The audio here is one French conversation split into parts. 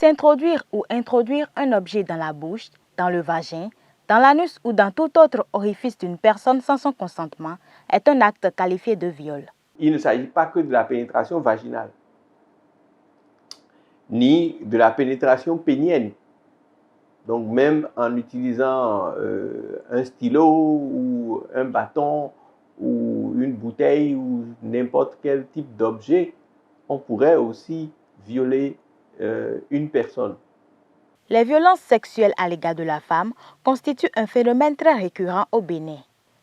S'introduire ou introduire un objet dans la bouche, dans le vagin, dans l'anus ou dans tout autre orifice d'une personne sans son consentement est un acte qualifié de viol. Il ne s'agit pas que de la pénétration vaginale, ni de la pénétration pénienne. Donc même en utilisant un stylo ou un bâton ou une bouteille ou n'importe quel type d'objet, on pourrait aussi violer une personne. Les violences sexuelles à l'égard de la femme constituent un phénomène très récurrent au Bénin.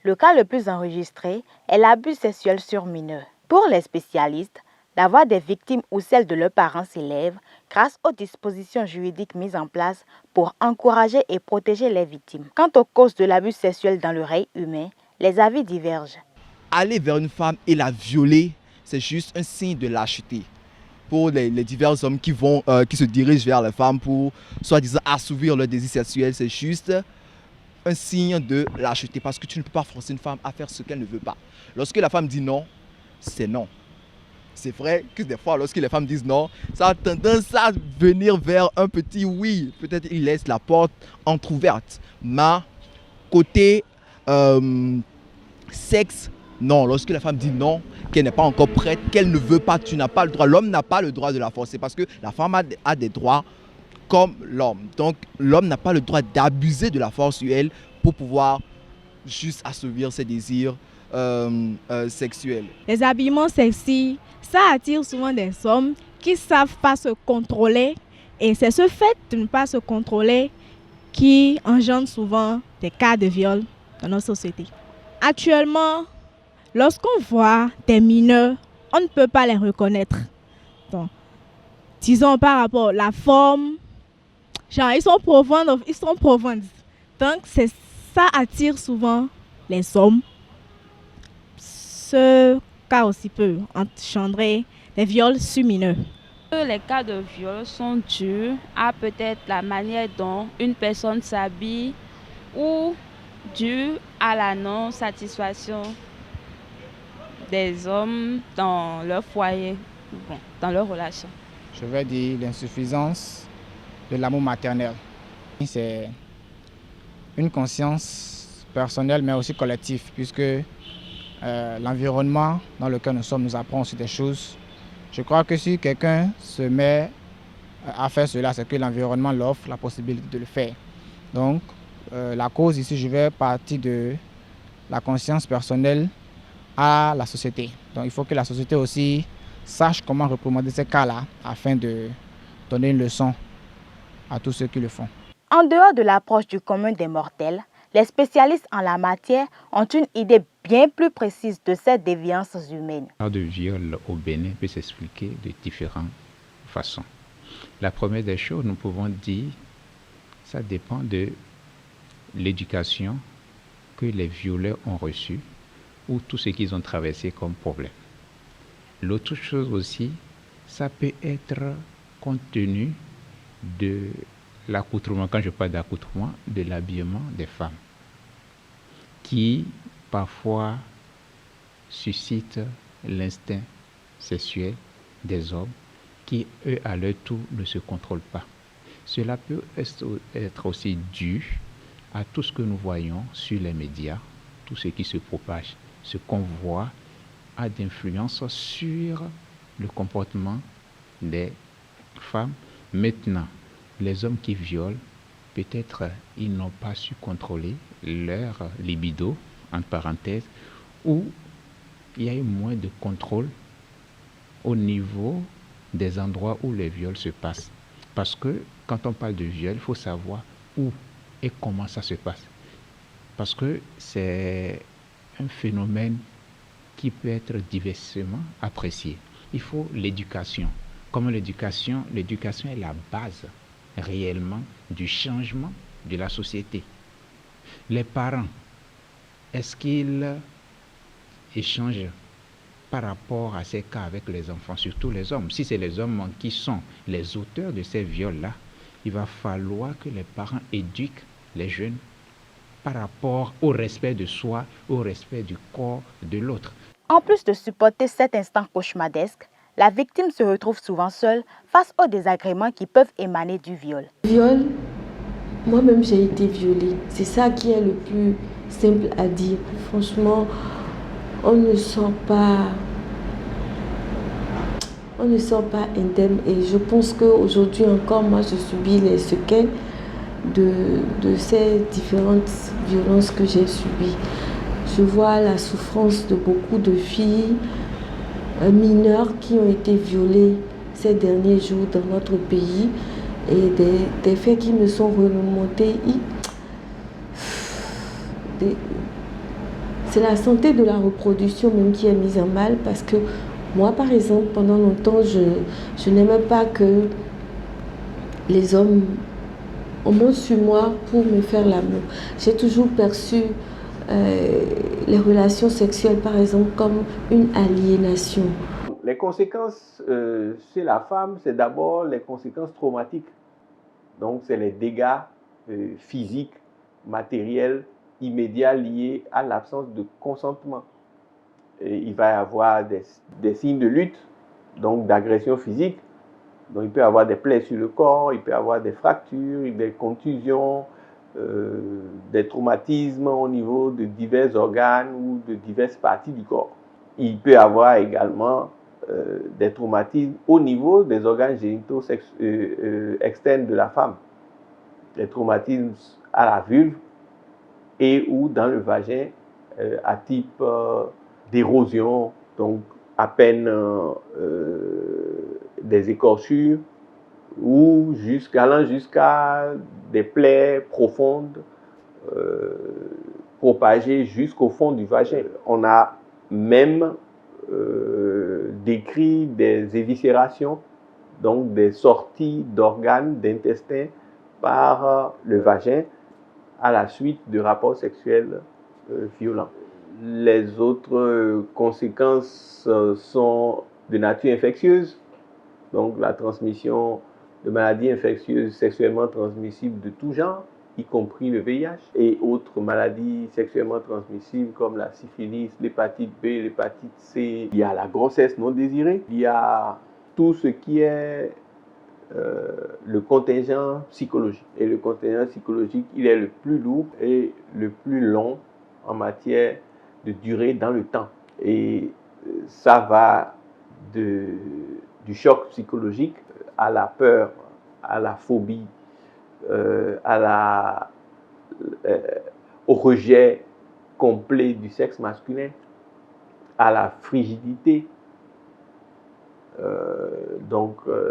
Le cas le plus enregistré est l'abus sexuel sur mineurs. Pour les spécialistes, la voix des victimes ou celle de leurs parents s'élève grâce aux dispositions juridiques mises en place pour encourager et protéger les victimes. Quant aux causes de l'abus sexuel dans le rail humain, les avis divergent. Aller vers une femme et la violer, c'est juste un signe de lâcheté. Pour les divers hommes qui se dirigent vers la femme pour soi-disant assouvir leur désir sexuel, c'est juste un signe de lâcheté parce que tu ne peux pas forcer une femme à faire ce qu'elle ne veut pas. Lorsque la femme dit non, c'est non. C'est vrai que des fois, lorsque les femmes disent non, ça a tendance à venir vers un petit oui. Peut-être il laisse la porte entrouverte. Mais côté sexe, non. Lorsque la femme dit non, qu'elle n'est pas encore prête, qu'elle ne veut pas, tu n'as pas le droit. L'homme n'a pas le droit de la forcer parce que la femme a des droits comme l'homme. Donc l'homme n'a pas le droit d'abuser de la force sur elle pour pouvoir juste assouvir ses désirs sexuels. Les habillements sexy, ça attire souvent des hommes qui ne savent pas se contrôler. Et c'est ce fait de ne pas se contrôler qui engendre souvent des cas de viol dans notre société. Actuellement, lorsqu'on voit des mineurs, on ne peut pas les reconnaître. Donc, disons par rapport à la forme, genre ils sont profonds. Donc ça attire souvent les hommes. Ce cas aussi peut engendrer des viols sur mineurs. Les cas de viol sont dus à peut-être la manière dont une personne s'habille ou dû à la non-satisfaction des hommes dans leur foyer, dans leur relation. Je vais dire l'insuffisance de l'amour maternel. C'est une conscience personnelle mais aussi collective puisque l'environnement dans lequel nous sommes nous apprend aussi des choses. Je crois que si quelqu'un se met à faire cela, c'est que l'environnement l'offre la possibilité de le faire. Donc, la cause ici, je vais partir de la conscience personnelle à la société. Donc, il faut que la société aussi sache comment réprimander ces cas-là afin de donner une leçon à tous ceux qui le font. En dehors de l'approche du commun des mortels, les spécialistes en la matière ont une idée bien plus précise de ces déviances humaines. Le cas de viol au Bénin peut s'expliquer de différentes façons. La première des choses, nous pouvons dire, ça dépend de l'éducation que les violeurs ont reçue ou tout ce qu'ils ont traversé comme problème. L'autre chose aussi, ça peut être compte tenu de l'accoutrement, quand je parle d'accoutrement, de l'habillement des femmes, qui parfois suscite l'instinct sexuel des hommes qui, eux, à leur tour, ne se contrôlent pas. Cela peut être aussi dû à tout ce que nous voyons sur les médias, tout ce qui se propage, ce qu'on voit a d'influence sur le comportement des femmes. Maintenant, les hommes qui violent, peut-être ils n'ont pas su contrôler leur libido, entre parenthèses, ou il y a eu moins de contrôle au niveau des endroits où les viols se passent. Parce que quand on parle de viol, il faut savoir où et comment ça se passe. Parce que c'est un phénomène qui peut être diversement apprécié. Il faut l'éducation. Comme l'éducation est la base réellement du changement de la société. Les parents, est-ce qu'ils échangent par rapport à ces cas avec les enfants, surtout les hommes? Si c'est les hommes qui sont les auteurs de ces viols-là, il va falloir que les parents éduquent les jeunes par rapport au respect de soi, au respect du corps de l'autre. En plus de supporter cet instant cauchemardesque, la victime se retrouve souvent seule face aux désagréments qui peuvent émaner du viol. Viol, moi-même j'ai été violée. C'est ça qui est le plus simple à dire. Franchement, on ne sort pas indemne. Et je pense qu'aujourd'hui encore, moi, je subis les séquelles de ces différentes violences que j'ai subies. Je vois la souffrance de beaucoup de filles mineures qui ont été violées ces derniers jours dans notre pays et des faits qui me sont remontés. C'est la santé de la reproduction même qui est mise en mal parce que moi, par exemple, pendant longtemps, je n'aimais pas que les hommes montent sur moi pour me faire l'amour. J'ai toujours perçu les relations sexuelles, par exemple, comme une aliénation. Les conséquences chez la femme, c'est d'abord les conséquences traumatiques. Donc, c'est les dégâts physiques, matériels, immédiats liés à l'absence de consentement. Et il va y avoir des signes de lutte, donc d'agression physique. Donc, il peut y avoir des plaies sur le corps, il peut y avoir des fractures, des contusions, des traumatismes au niveau de divers organes ou de diverses parties du corps. Il peut y avoir également des traumatismes au niveau des organes génitaux externes de la femme. Des traumatismes à la vulve et ou dans le vagin à type d'érosion, donc à peine des écorchures ou allant jusqu'à des plaies profondes propagées jusqu'au fond du vagin. On a même décrit des éviscérations, donc des sorties d'organes, d'intestins par le vagin à la suite de rapports sexuels violents. Les autres conséquences sont de nature infectieuse, donc la transmission de maladies infectieuses sexuellement transmissibles de tout genre, y compris le VIH, et autres maladies sexuellement transmissibles comme la syphilis, l'hépatite B, l'hépatite C. Il y a la grossesse non désirée, il y a tout ce qui est le contingent psychologique. Et le contingent psychologique, il est le plus lourd et le plus long en matière de durée dans le temps. Et ça va du choc psychologique à la peur, à la phobie, au rejet complet du sexe masculin, à la frigidité,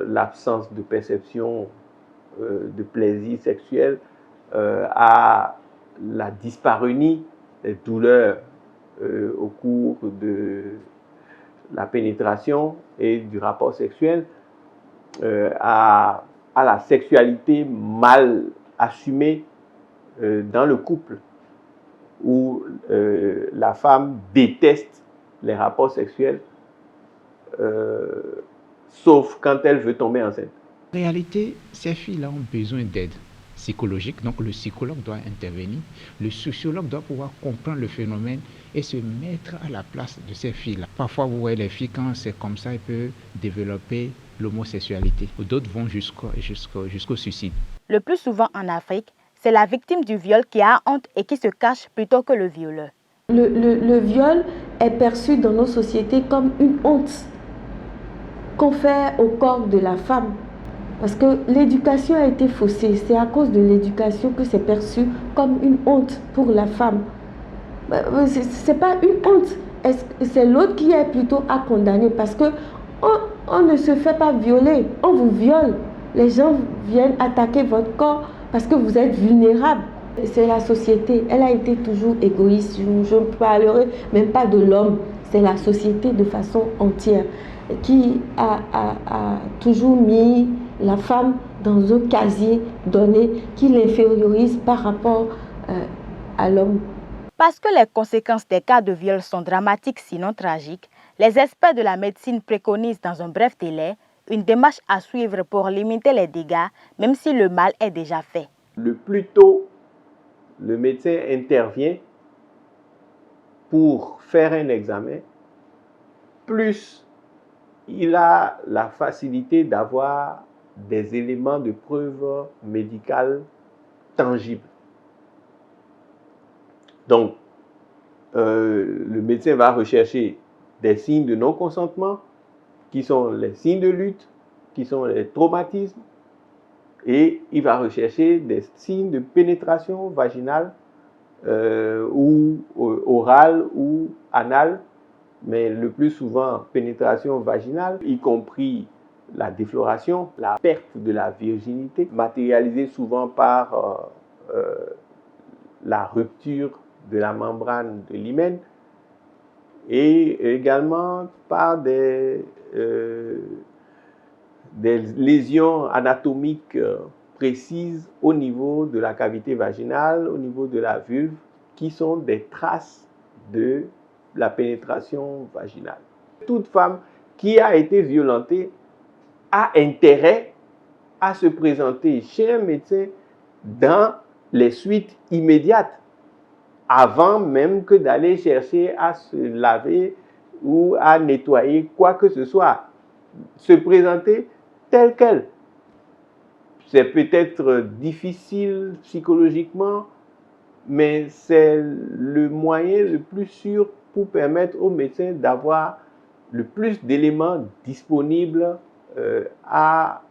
l'absence de perception de plaisir sexuel, à la dyspareunie, les douleurs au cours de la pénétration et du rapport sexuel, à la sexualité mal assumée dans le couple, où la femme déteste les rapports sexuels, sauf quand elle veut tomber enceinte. En réalité, ces filles-là ont besoin d'aide psychologique, donc le psychologue doit intervenir, le sociologue doit pouvoir comprendre le phénomène et se mettre à la place de ces filles-là. Parfois, vous voyez les filles, quand c'est comme ça, elles peuvent développer l'homosexualité. D'autres vont jusqu'au suicide. Le plus souvent en Afrique, c'est la victime du viol qui a honte et qui se cache plutôt que le violeur. Le viol est perçu dans nos sociétés comme une honte qu'on fait au corps de la femme. Parce que l'éducation a été faussée. C'est à cause de l'éducation que c'est perçu comme une honte pour la femme. Ce n'est pas une honte. C'est l'autre qui est plutôt à condamner. Parce que on ne se fait pas violer. On vous viole. Les gens viennent attaquer votre corps parce que vous êtes vulnérable. C'est la société. Elle a été toujours égoïste. Je ne parlerai même pas de l'homme. C'est la société de façon entière qui a toujours mis la femme dans un casier donné qui l'infériorise par rapport à l'homme. Parce que les conséquences des cas de viol sont dramatiques sinon tragiques, les experts de la médecine préconisent dans un bref délai une démarche à suivre pour limiter les dégâts, même si le mal est déjà fait. Le plus tôt le médecin intervient pour faire un examen, plus il a la facilité d'avoir des éléments de preuve médicale tangibles. Donc, le médecin va rechercher des signes de non-consentement, qui sont les signes de lutte, qui sont les traumatismes, et il va rechercher des signes de pénétration vaginale ou orale ou anale, mais le plus souvent pénétration vaginale, y compris la défloration, la perte de la virginité, matérialisée souvent par la rupture de la membrane de l'hymen et également par des lésions anatomiques précises au niveau de la cavité vaginale, au niveau de la vulve, qui sont des traces de la pénétration vaginale. Toute femme qui a été violentée a intérêt à se présenter chez un médecin dans les suites immédiates, avant même que d'aller chercher à se laver ou à nettoyer quoi que ce soit. Se présenter telle qu'elle. C'est peut-être difficile psychologiquement, mais c'est le moyen le plus sûr pour permettre au médecin d'avoir le plus d'éléments disponibles à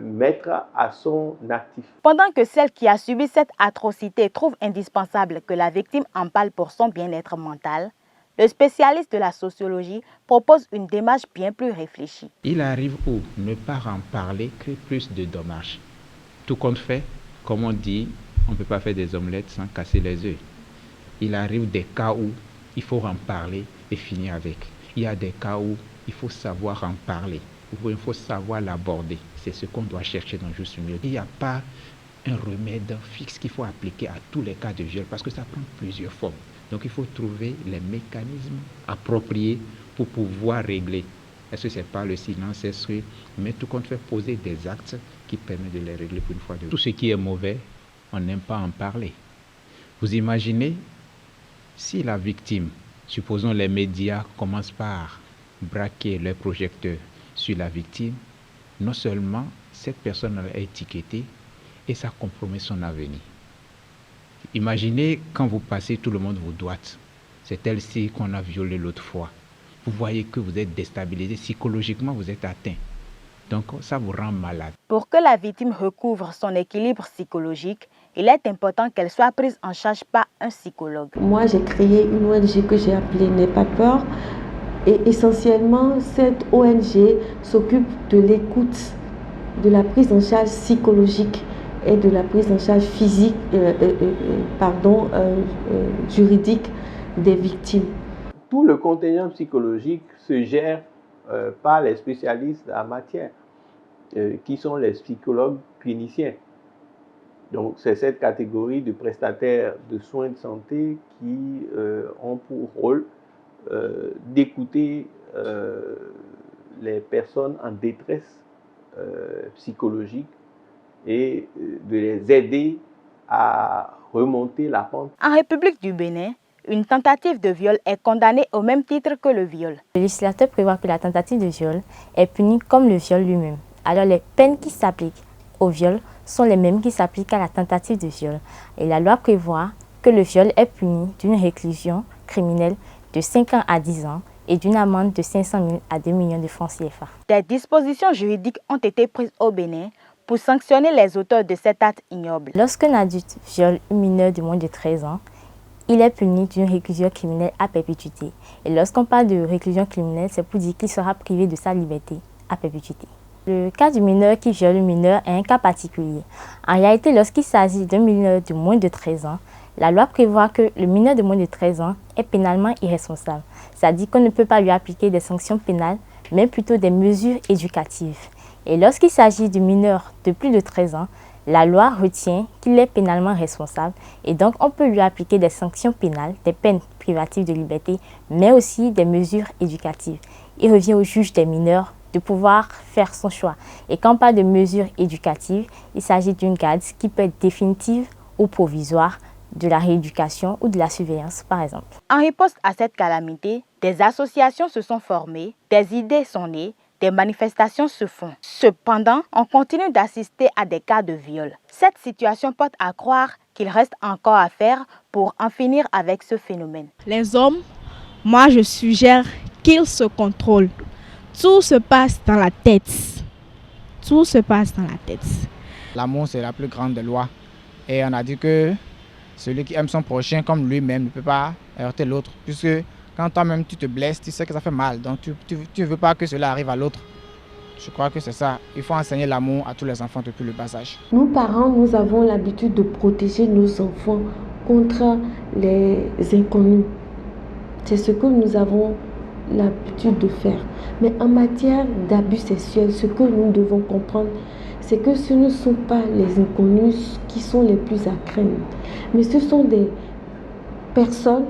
mettre à son actif. Pendant que celle qui a subi cette atrocité trouve indispensable que la victime en parle pour son bien-être mental, le spécialiste de la sociologie propose une démarche bien plus réfléchie. Il arrive où ne pas en parler crée plus de dommages. Tout compte fait, comme on dit, on ne peut pas faire des omelettes sans casser les œufs. Il arrive des cas où il faut en parler et finir avec. Il y a des cas où il faut savoir en parler, où il faut savoir l'aborder. C'est ce qu'on doit chercher dans Juste Mieux. Il n'y a pas un remède fixe qu'il faut appliquer à tous les cas de viol parce que ça prend plusieurs formes. Donc il faut trouver les mécanismes appropriés pour pouvoir régler. Est-ce que ce n'est pas le silence, mais tout compte fait poser des actes qui permettent de les régler pour une fois de toutes. Tout ce qui est mauvais, on n'aime pas en parler. Vous imaginez si la victime, supposons les médias commencent par braquer leurs projecteurs sur la victime, non seulement cette personne est étiquetée et ça compromet son avenir. Imaginez quand vous passez, tout le monde vous doite. C'est elle-ci qu'on a violée l'autre fois. Vous voyez que vous êtes déstabilisé, psychologiquement vous êtes atteint. Donc ça vous rend malade. Pour que la victime recouvre son équilibre psychologique, il est important qu'elle soit prise en charge par un psychologue. Moi, j'ai créé une ONG que j'ai appelée N'aie pas peur. Et essentiellement, cette ONG s'occupe de l'écoute, de la prise en charge psychologique et de la prise en charge physique, juridique des victimes. Tout le contingent psychologique se gère par les spécialistes en matière, qui sont les psychologues cliniciens. Donc, c'est cette catégorie de prestataires de soins de santé qui ont pour rôle d'écouter les personnes en détresse psychologique et de les aider à remonter la pente. En République du Bénin, une tentative de viol est condamnée au même titre que le viol. Le législateur prévoit que la tentative de viol est punie comme le viol lui-même. Alors les peines qui s'appliquent au viol sont les mêmes qui s'appliquent à la tentative de viol. Et la loi prévoit que le viol est puni d'une réclusion criminelle de 5 ans à 10 ans et d'une amende de 500 000 à 2 millions de francs CFA. Des dispositions juridiques ont été prises au Bénin pour sanctionner les auteurs de cet acte ignoble. Lorsqu'un adulte viole une mineure de moins de 13 ans, il est puni d'une réclusion criminelle à perpétuité. Et lorsqu'on parle de réclusion criminelle, c'est pour dire qu'il sera privé de sa liberté à perpétuité. Le cas du mineur qui viole une mineure est un cas particulier. En réalité, lorsqu'il s'agit d'un mineur de moins de 13 ans, la loi prévoit que le mineur de moins de 13 ans est pénalement irresponsable. C'est-à-dire qu'on ne peut pas lui appliquer des sanctions pénales, mais plutôt des mesures éducatives. Et lorsqu'il s'agit du mineur de plus de 13 ans, la loi retient qu'il est pénalement responsable et donc on peut lui appliquer des sanctions pénales, des peines privatives de liberté, mais aussi des mesures éducatives. Il revient au juge des mineurs de pouvoir faire son choix. Et quand on parle de mesures éducatives, il s'agit d'une garde qui peut être définitive ou provisoire, de la rééducation ou de la surveillance par exemple. En riposte à cette calamité, des associations se sont formées, des idées sont nées, Des manifestations se font. Cependant, on continue d'assister à des cas de viol. Cette situation porte à croire qu'il reste encore à faire pour en finir avec ce phénomène. Les hommes, moi je suggère qu'ils se contrôlent. Tout se passe dans la tête. Tout se passe dans la tête. L'amour, c'est la plus grande des lois. Et on a dit que celui qui aime son prochain comme lui-même ne peut pas heurter l'autre. Puisque quand toi-même tu te blesses, tu sais que ça fait mal. Donc tu ne veux pas que cela arrive à l'autre. Je crois que c'est ça. Il faut enseigner l'amour à tous les enfants depuis le bas âge. Nous, parents, nous avons l'habitude de protéger nos enfants contre les inconnus. C'est ce que nous avons l'habitude de faire. Mais en matière d'abus sexuels, ce que nous devons comprendre, c'est que ce ne sont pas les inconnus qui sont les plus à craindre, mais ce sont des personnes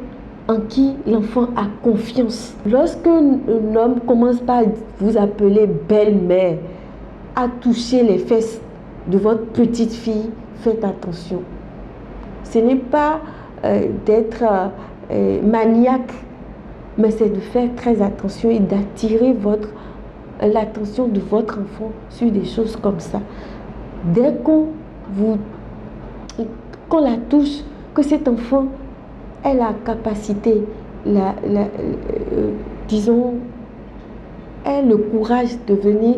en qui l'enfant a confiance. Lorsque un homme commence par vous appeler belle-mère, à toucher les fesses de votre petite fille, faites attention. Ce n'est pas d'être maniaque, mais c'est de faire très attention et d'attirer l'attention de votre enfant sur des choses comme ça. Dès qu'on la touche, que cet enfant ait la capacité, disons, ait le courage de venir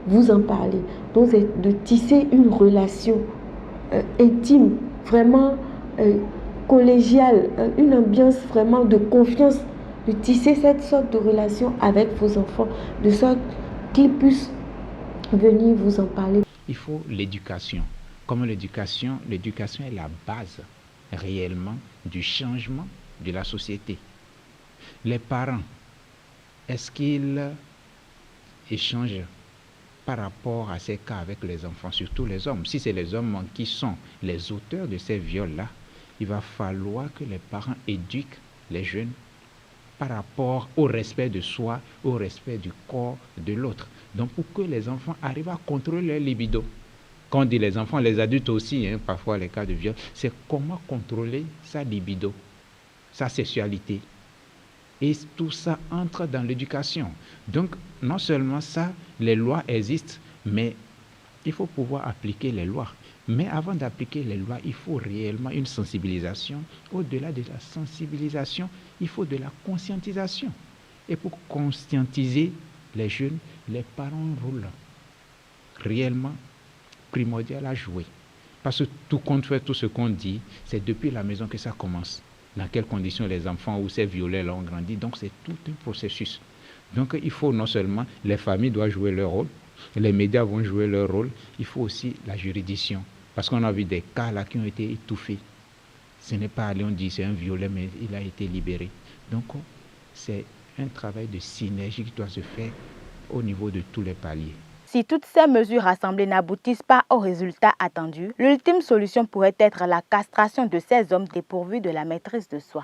vous en parler. Donc c'est de tisser une relation intime, vraiment collégiale, une ambiance vraiment de confiance, de tisser cette sorte de relation avec vos enfants, de sorte qu'ils puissent venir vous en parler. Il faut l'éducation. Comme l'éducation est la base réellement du changement de la société. Les parents, est-ce qu'ils échangent par rapport à ces cas avec les enfants, surtout les hommes? Si c'est les hommes qui sont les auteurs de ces viols-là, il va falloir que les parents éduquent les jeunes par rapport au respect de soi, au respect du corps de l'autre. Donc pour que les enfants arrivent à contrôler leur libido. Quand on dit les enfants, les adultes aussi, parfois les cas de viol, c'est comment contrôler sa libido, sa sexualité. Et tout ça entre dans l'éducation. Donc non seulement ça, les lois existent, mais il faut pouvoir appliquer les lois. Mais avant d'appliquer les lois, il faut réellement une sensibilisation. Au-delà de la sensibilisation, il faut de la conscientisation. Et pour conscientiser les jeunes, les parents ont un rôle réellement primordial à jouer. Parce que tout compte fait, tout ce qu'on dit, c'est depuis la maison que ça commence. Dans quelles conditions les enfants ou ces violets-là ont grandi. Donc c'est tout un processus. Donc il faut non seulement, les familles doivent jouer leur rôle, les médias vont jouer leur rôle, il faut aussi la juridiction. Parce qu'on a vu des cas là qui ont été étouffés. Ce n'est pas allé, on dit c'est un violet, mais il a été libéré. Donc c'est un travail de synergie qui doit se faire au niveau de tous les paliers. Si toutes ces mesures rassemblées n'aboutissent pas au résultat attendu, l'ultime solution pourrait être la castration de ces hommes dépourvus de la maîtrise de soi.